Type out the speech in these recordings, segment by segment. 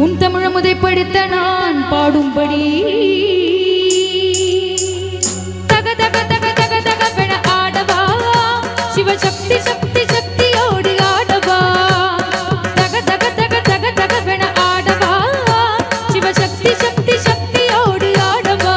உன் தமிழமுதை படித்த நான் பாடும்படி தக தக தக தக தக பெண ஆடவா சிவசக்தி சக்தி சக்தியோடு ஆடவா தக தக தக தக தக பெண ஆடவா சிவசக்தி சக்தி சக்தியோடு ஆடவா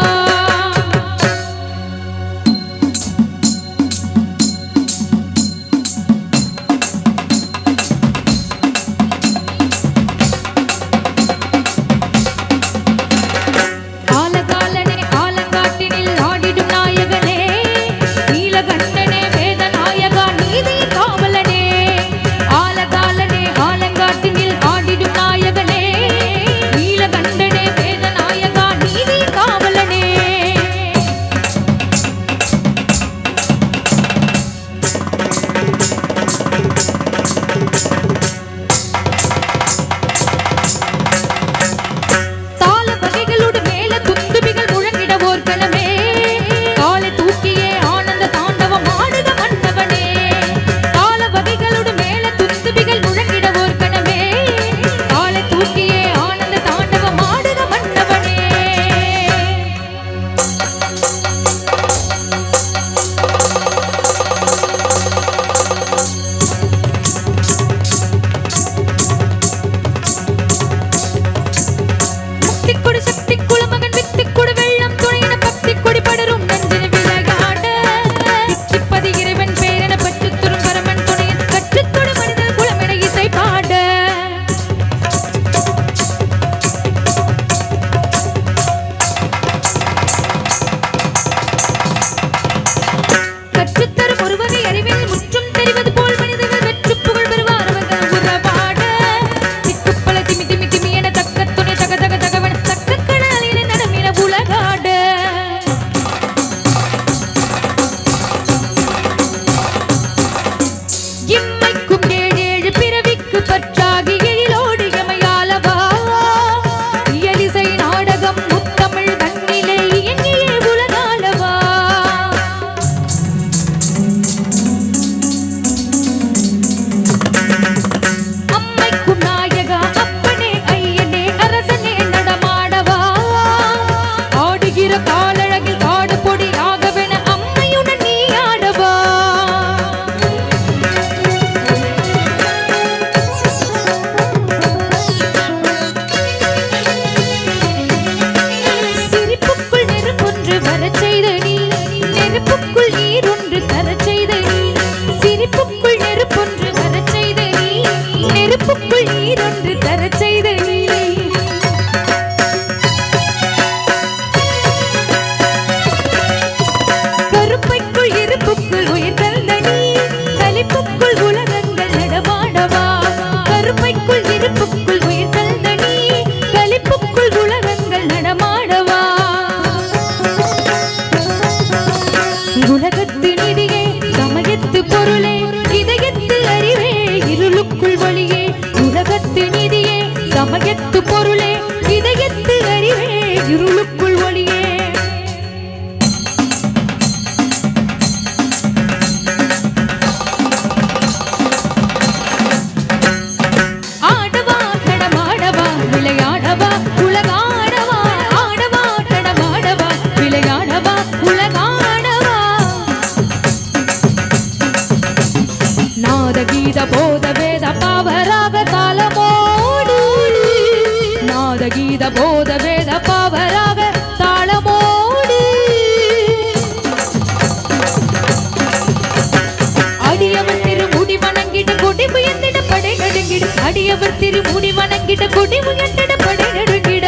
சமயத்து பொருளே இதயத்து அறிவே இருளுக்குள் ஒளியே ஆடவா கடமாடவா விளையாடவா உலகாடவா ஆடவா கடமாடவா விளையாடவா உலகாடவா நாத கீத போத வேத பாவராக தாளமோடு நாத கீத போத வேத பாவராக தாளமோடு அடியவர் திருமுடி வணங்கிட கொடி முயந்திட படை நடுங்கிட அடியவர் திருமுடி வணங்கிட கொடி முயந்திட படை நடுங்கிட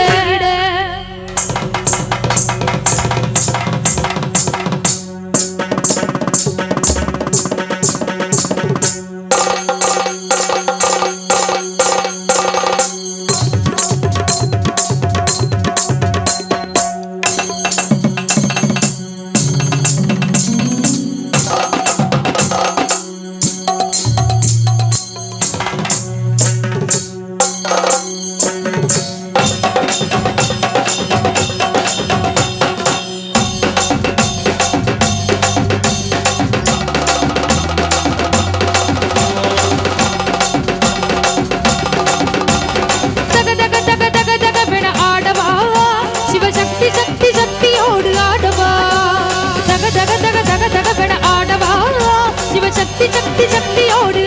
சக்தி சக்தி சக்தியோடு